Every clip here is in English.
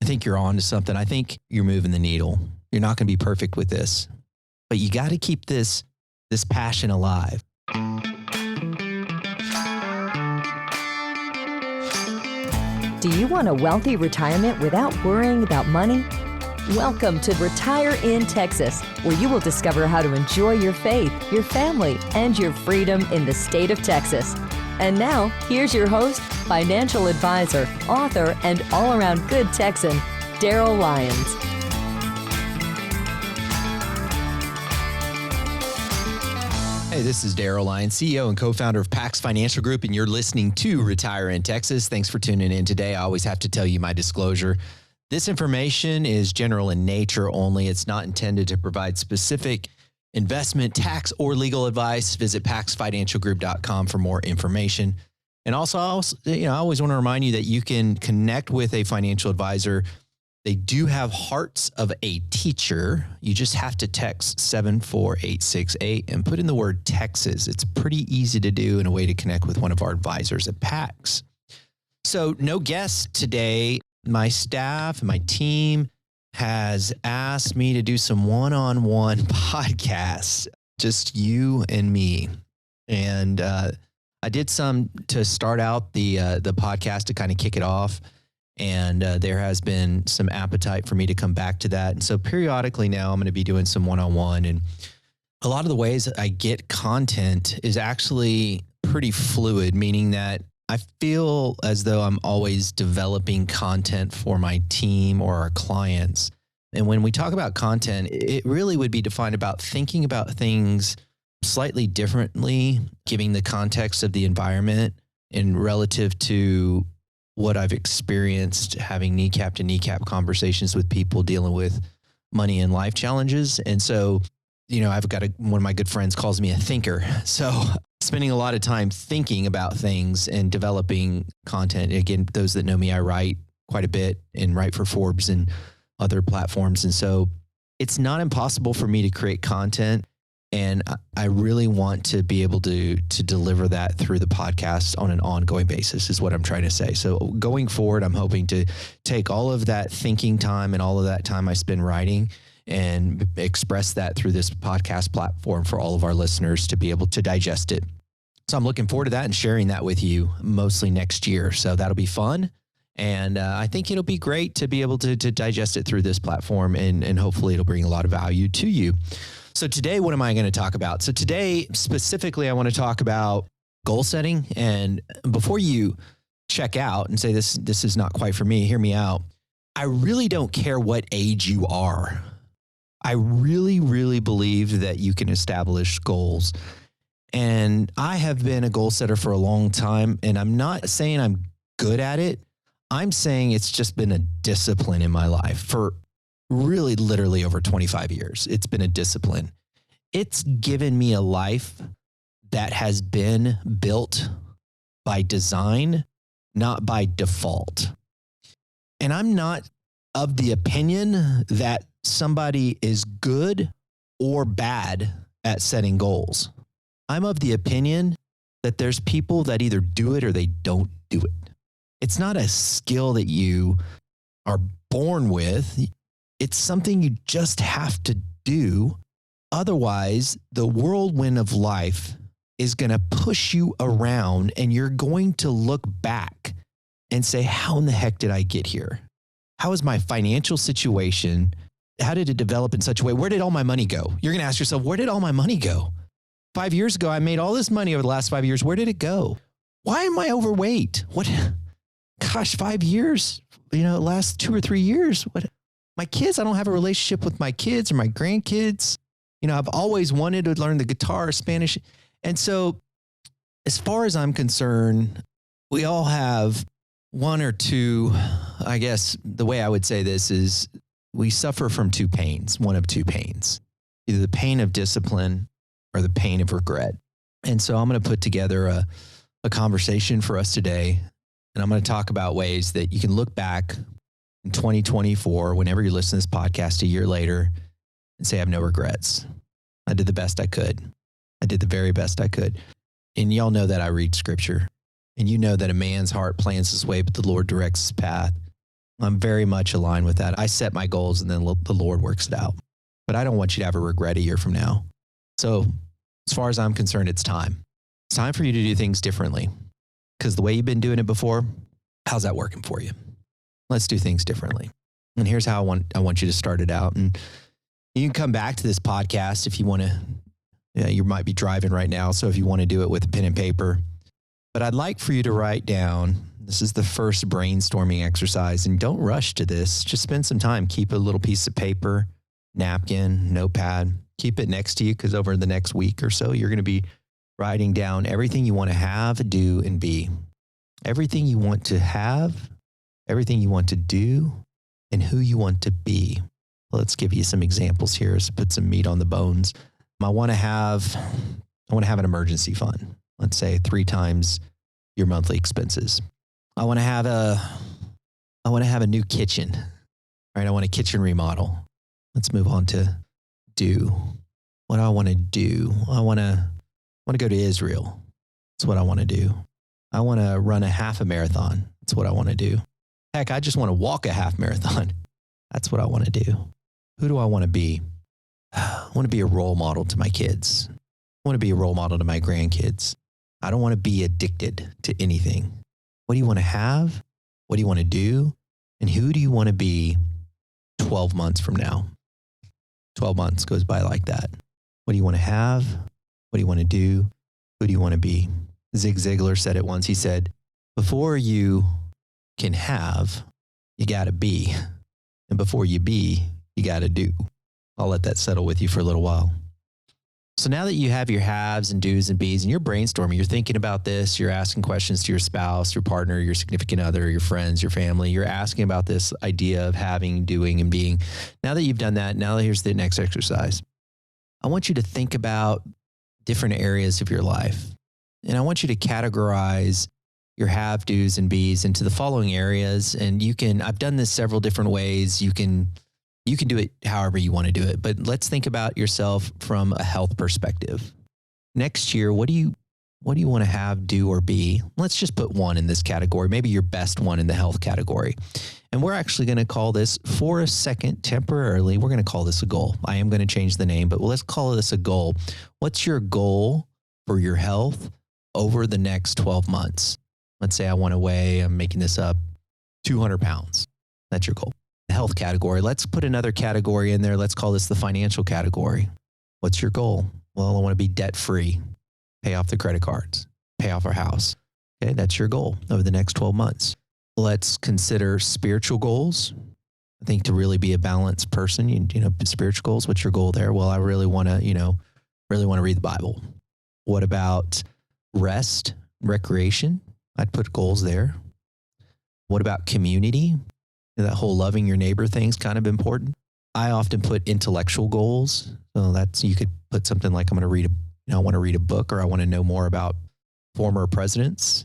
I think you're on to something. I think you're moving the needle. You're not going to be perfect with this, but you got to keep this passion alive. Do you want a wealthy retirement without worrying about money? Welcome to Retire in Texas, where you will discover how to enjoy your faith, your family, and your freedom in the state of Texas. And now, here's your host, financial advisor, author, and all-around good Texan, Daryl Lyons. Hey, this is Daryl Lyons, CEO and co-founder of Pax Financial Group, and you're listening to Retire in Texas. Thanks for tuning in today. I always have to tell you my disclosure. This information is general in nature only. It's not intended to provide specific investment, tax, or legal advice. Visit paxfinancialgroup.com for more information. And also, I always want to remind you that you can connect with a financial advisor. They do have Hearts of a Teacher. You just have to text 74868 and put in the word Texas. It's pretty easy to do and a way to connect with one of our advisors at Pax. So no guests today. My staff, my team has asked me to do some one-on-one podcasts, just you and me. And I did some to start out the podcast to kind of kick it off. And there has been some appetite for me to come back to that. And so periodically now I'm going to be doing some one-on-one. And a lot of the ways I get content is actually pretty fluid, meaning that I feel as though I'm always developing content for my team or our clients. And when we talk about content, it really would be defined about thinking about things slightly differently, giving the context of the environment and relative to what I've experienced having kneecap to kneecap conversations with people dealing with money and life challenges. And so, I've got one of my good friends calls me a thinker. So spending a lot of time thinking about things and developing content. Again, those that know me, I write quite a bit and write for Forbes and other platforms. And so it's not impossible for me to create content. And I really want to be able to deliver that through the podcast on an ongoing basis is what I'm trying to say. So going forward, I'm hoping to take all of that thinking time and all of that time I spend writing and express that through this podcast platform for all of our listeners to be able to digest it. So I'm looking forward to that and sharing that with you mostly next year. So that'll be fun. And I think it'll be great to be able to digest it through this platform and hopefully it'll bring a lot of value to you. So today, what am I going to talk about? So today, specifically, I want to talk about goal setting. And before you check out and say, this is not quite for me, hear me out. I really don't care what age you are. I really, really believe that you can establish goals. And I have been a goal setter for a long time. And I'm not saying I'm good at it. I'm saying it's just been a discipline in my life for really literally over 25 years. It's been a discipline. It's given me a life that has been built by design, not by default. And I'm not of the opinion that somebody is good or bad at setting goals. I'm of the opinion that there's people that either do it or they don't do it. It's not a skill that you are born with. It's something you just have to do. Otherwise, the whirlwind of life is going to push you around and you're going to look back and say, how in the heck did I get here? How is my financial situation? How did it develop in such a way? Where did all my money go? You're going to ask yourself, where did all my money go? 5 years ago, I made all this money over the last 5 years. Where did it go? Why am I overweight? Gosh, 5 years, last 2 or 3 years. My kids, I don't have a relationship with my kids or my grandkids. I've always wanted to learn the guitar, Spanish. And so as far as I'm concerned, we all have one or two, I guess the way I would say this is we suffer from one of two pains, either the pain of discipline or the pain of regret. And so I'm going to put together a conversation for us today. And I'm going to talk about ways that you can look back in 2024, whenever you listen to this podcast a year later and say, I have no regrets. I did the best I could. I did the very best I could. And y'all know that I read scripture. And you know that a man's heart plans his way, but the Lord directs his path. I'm very much aligned with that. I set my goals and then the Lord works it out. But I don't want you to have a regret a year from now. So as far as I'm concerned, it's time. It's time for you to do things differently. Because the way you've been doing it before, how's that working for you? Let's do things differently. And here's how I want you to start it out. And you can come back to this podcast if you want to. You might be driving right now, so if you want to do it with a pen and paper. But I'd like for you to write down, this is the first brainstorming exercise, and don't rush to this. Just spend some time. Keep a little piece of paper, napkin, notepad. Keep it next to you because over the next week or so, you're going to be writing down everything you want to have, do, and be. Everything you want to have, everything you want to do, and who you want to be. Let's give you some examples here to put some meat on the bones. I want to have an emergency fund. Let's say 3 times your monthly expenses. I want to have a new kitchen. Right? I want a kitchen remodel. Let's move on to do. What do I want to do? I want to go to Israel. That's what I want to do. I want to run a half a marathon. That's what I want to do. Heck, I just want to walk a half marathon. That's what I want to do. Who do I want to be? I want to be a role model to my kids. I want to be a role model to my grandkids. I don't want to be addicted to anything. What do you want to have? What do you want to do? And who do you want to be 12 months from now? 12 months goes by like that. What do you want to have? What do you want to do? Who do you want to be? Zig Ziglar said it once. He said, before you can have, you got to be. And before you be, you got to do. I'll let that settle with you for a little while. So now that you have your haves and do's and be's and you're brainstorming, you're thinking about this, you're asking questions to your spouse, your partner, your significant other, your friends, your family, you're asking about this idea of having, doing, and being. Now that you've done that, now here's the next exercise. I want you to think about different areas of your life. And I want you to categorize your have, do's, and be's into the following areas. And I've done this several different ways. You can do it however you want to do it, but let's think about yourself from a health perspective. Next year, what do you want to have, do, or be? Let's just put one in this category, maybe your best one in the health category. And we're actually going to call this, for a second, temporarily, we're going to call this a goal. I am going to change the name, but let's call this a goal. What's your goal for your health over the next 12 months? Let's say I want to weigh, I'm making this up, 200 pounds. That's your goal. Health category. Let's put another category in there. Let's call this the financial category. What's your goal? Well, I want to be debt free, pay off the credit cards, pay off our house. Okay, that's your goal over the next 12 months. Let's consider spiritual goals. I think to really be a balanced person, you know, spiritual goals. What's your goal there? Well, I really want to, read the Bible. What about rest, recreation? I'd put goals there. What about community? That whole loving your neighbor thing's kind of important. I often put intellectual goals. So you could put something like I want to read a book, or I want to know more about former presidents.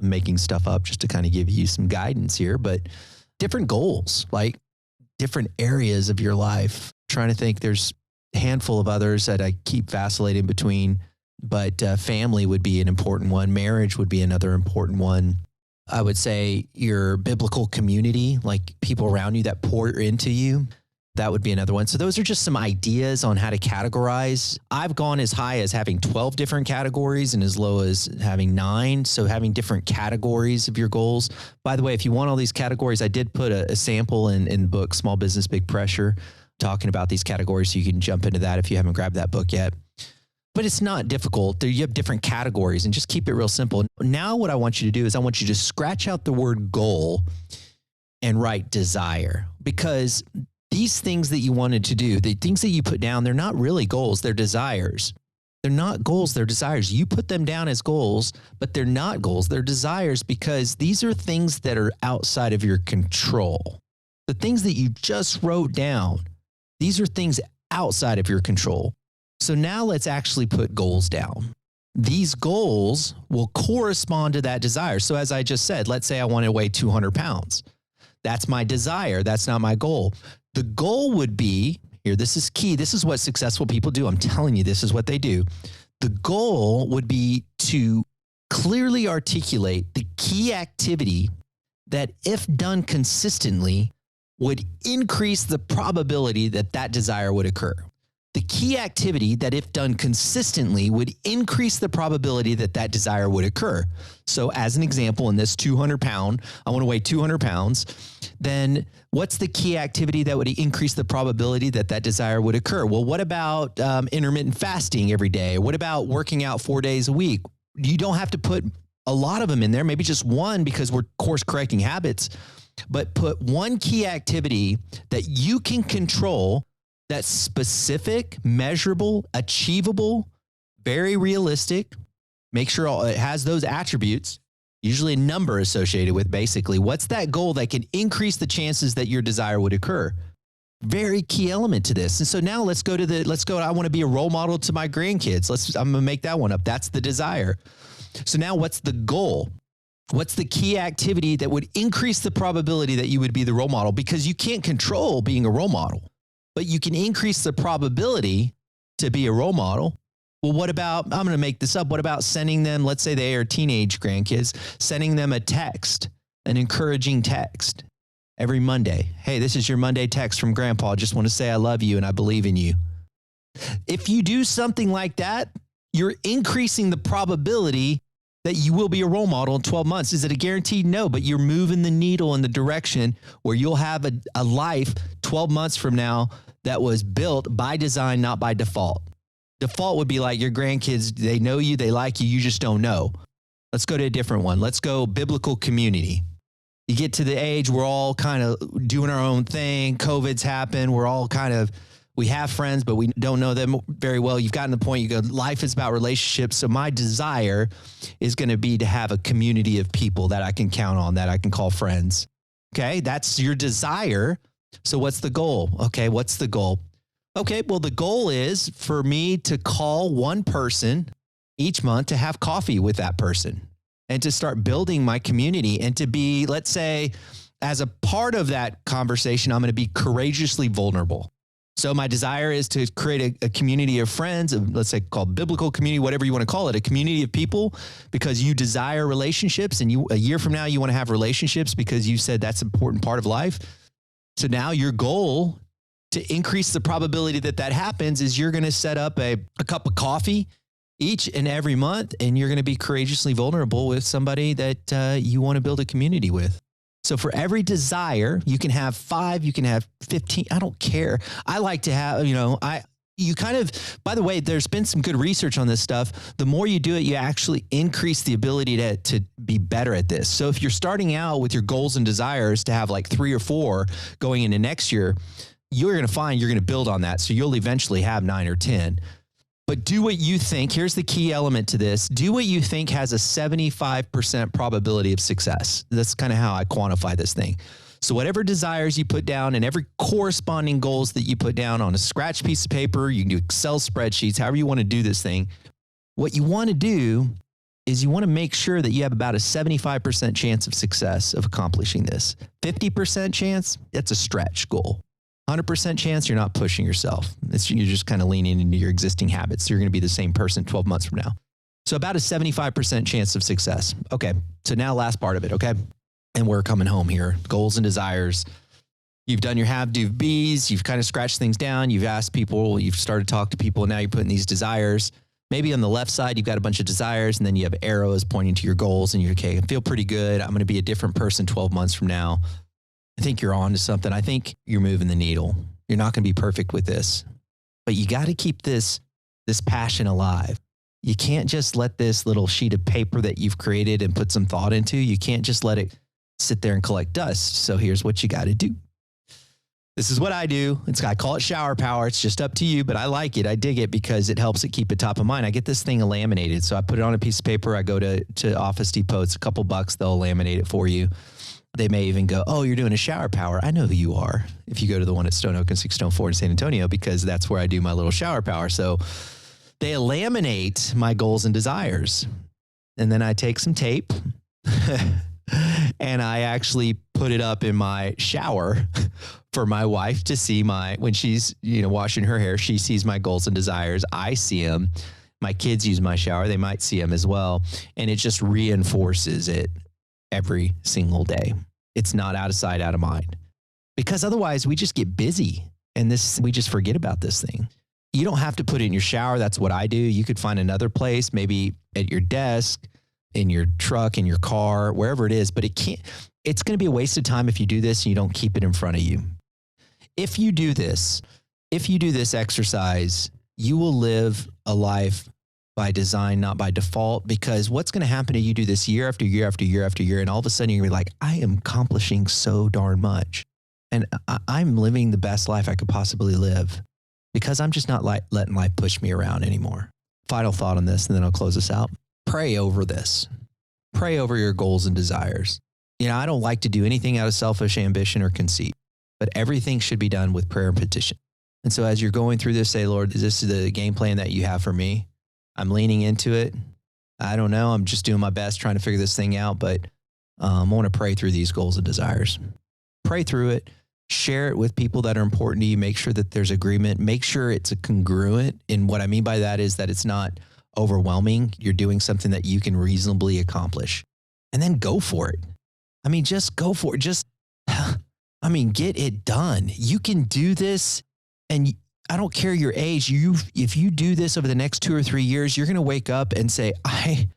Making stuff up just to kind of give you some guidance here, but different goals, like different areas of your life. Trying to think, there's a handful of others that I keep vacillating between, but family would be an important one. Marriage would be another important one. I would say your biblical community, like people around you that pour into you, that would be another one. So those are just some ideas on how to categorize. I've gone as high as having 12 different categories and as low as having 9. So having different categories of your goals. By the way, if you want all these categories, I did put a sample in the book, Small Business, Big Pressure, talking about these categories. So you can jump into that if you haven't grabbed that book yet. But it's not difficult. You have different categories and just keep it real simple. Now what I want you to do is I want you to scratch out the word goal and write desire, because these things that you wanted to do, the things that you put down, they're not really goals. They're desires. They're not goals. They're desires. You put them down as goals, but they're not goals. They're desires, because these are things that are outside of your control. The things that you just wrote down, these are things outside of your control. So now let's actually put goals down. These goals will correspond to that desire. So as I just said, let's say I want to weigh 200 pounds. That's my desire. That's not my goal. The goal would be, here, this is key. This is what successful people do. I'm telling you, this is what they do. The goal would be to clearly articulate the key activity that, if done consistently, would increase the probability that that desire would occur. The key activity that, if done consistently, would increase the probability that that desire would occur. So as an example, in this 200 pound, I want to weigh 200 pounds, then what's the key activity that would increase the probability that that desire would occur? Well, what about intermittent fasting every day? What about working out 4 days a week? You don't have to put a lot of them in there, maybe just one, because we're course correcting habits, but put one key activity that you can control, that's specific, measurable, achievable, very realistic. Make sure it has those attributes, usually a number associated with. Basically, what's that goal that can increase the chances that your desire would occur? Very key element to this. And so now let's go, I want to be a role model to my grandkids. I'm going to make that one up. That's the desire. So now what's the goal? What's the key activity that would increase the probability that you would be the role model? Because you can't control being a role model, but you can increase the probability to be a role model. Well, what about, I'm going to make this up. What about sending them, let's say they are teenage grandkids, sending them a text, an encouraging text every Monday. Hey, this is your Monday text from Grandpa. I just want to say I love you and I believe in you. If you do something like that, you're increasing the probability that you will be a role model in 12 months. Is it a guarantee? No, but you're moving the needle in the direction where you'll have a life 12 months from now that was built by design, not by default. Default would be like your grandkids, they know you, they like you, you just don't know. Let's go to a different one. Let's go biblical community. You get to the age, we're all kind of doing our own thing. COVID's happened. We're all we have friends, but we don't know them very well. You've gotten to the point, you go, life is about relationships. So my desire is going to be to have a community of people that I can count on, that I can call friends. Okay, that's your desire. So what's the goal? Okay, what's the goal? Okay, well, the goal is for me to call one person each month to have coffee with that person and to start building my community and to be, let's say, as a part of that conversation, I'm going to be courageously vulnerable. So my desire is to create a community of friends, let's say called biblical community, whatever you want to call it, a community of people, because you desire relationships, and a year from now you want to have relationships because you said that's an important part of life. So now your goal to increase the probability that that happens is you're going to set up a cup of coffee each and every month, and you're going to be courageously vulnerable with somebody that you want to build a community with. So for every desire, you can have 5, you can have 15. I don't care. I like to have, by the way, there's been some good research on this stuff. The more you do it, you actually increase the ability to be better at this. So if you're starting out with your goals and desires to have like 3 or 4 going into next year, you're going to find you're going to build on that. So you'll eventually have 9 or 10. But do what you think. Here's the key element to this. Do what you think has a 75% probability of success. That's kind of how I quantify this thing. So whatever desires you put down and every corresponding goals that you put down on a scratch piece of paper, you can do Excel spreadsheets, however you want to do this thing. What you want to do is you want to make sure that you have about a 75% chance of success of accomplishing this. 50% chance, that's a stretch goal. 100% chance you're not pushing yourself. You're just kind of leaning into your existing habits. So you're going to be the same person 12 months from now. So about a 75% chance of success. Okay. So now last part of it. Okay. And we're coming home here. Goals and desires. You've done your have, do, be's. You've kind of scratched things down. You've asked people, you've started to talk to people. And now you're putting these desires. Maybe on the left side, you've got a bunch of desires, and then you have arrows pointing to your goals, and you're okay. I feel pretty good. I'm going to be a different person 12 months from now. I think you're on to something. I think you're moving the needle. You're not going to be perfect with this, but you got to keep this passion alive. You can't just let this little sheet of paper that you've created and put some thought into, you can't just let it sit there and collect dust. So here's what you got to do. This is what I do. I call it shower power. It's just up to you, but I like it. I dig it because it helps it keep it top of mind. I get this thing laminated. So I put it on a piece of paper. I go to Office Depot. It's a couple bucks. They'll laminate it for you. They may even go, oh, you're doing a shower power. I know who you are. If you go to the one at Stone Oak and 6 Stone 4 in San Antonio, because that's where I do my little shower power. So they laminate my goals and desires. And then I take some tape and I actually put it up in my shower for my wife to see when she's, washing her hair, she sees my goals and desires. I see them. My kids use my shower. They might see them as well. And it just reinforces it every single day. it's not out of sight, out of mind. Because otherwise we just get busy and we just forget about this thing. You don't have to put it in your shower. That's what I do. You could find another place, maybe at your desk, in your truck, in your car, wherever it is, but it's going to be a waste of time if you do this and you don't keep it in front of you. If you do this exercise, you will live a life by design, not by default, because what's going to happen is you do this year after year after year after year, and all of a sudden you're going to be like, I am accomplishing so darn much. And I'm living the best life I could possibly live because I'm just not letting life push me around anymore. Final thought on this, and then I'll close this out. Pray over this. Pray over your goals and desires. I don't like to do anything out of selfish ambition or conceit, but everything should be done with prayer and petition. And so as you're going through this, say, Lord, is this the game plan that you have for me? I'm leaning into it. I don't know. I'm just doing my best trying to figure this thing out, but I want to pray through these goals and desires. Pray through it. Share it with people that are important to you. Make sure that there's agreement. Make sure it's a congruent. And what I mean by that is that it's not overwhelming. You're doing something that you can reasonably accomplish. And then go for it. Just go for it. Get it done. You can do this. And I don't care your age. If you do this over the next 2 or 3 years, you're going to wake up and say, I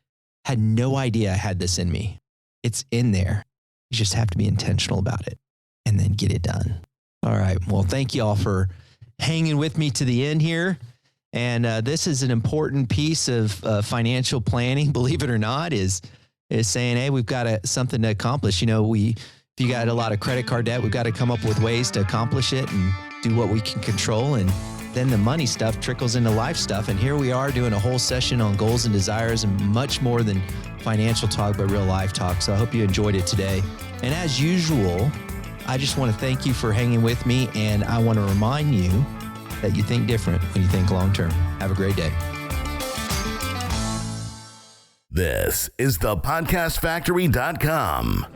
had no idea I had this in me. It's in there. You just have to be intentional about it and then get it done. All right. Well, thank you all for hanging with me to the end here. And this is an important piece of financial planning, believe it or not, is saying, hey, we've got something to accomplish. If you got a lot of credit card debt, we've got to come up with ways to accomplish it and do what we can control. And then the money stuff trickles into life stuff. And here we are doing a whole session on goals and desires and much more than financial talk, but real life talk. So I hope you enjoyed it today. And as usual, I just want to thank you for hanging with me. And I want to remind you that you think different when you think long-term. Have a great day. This is thepodcastfactory.com.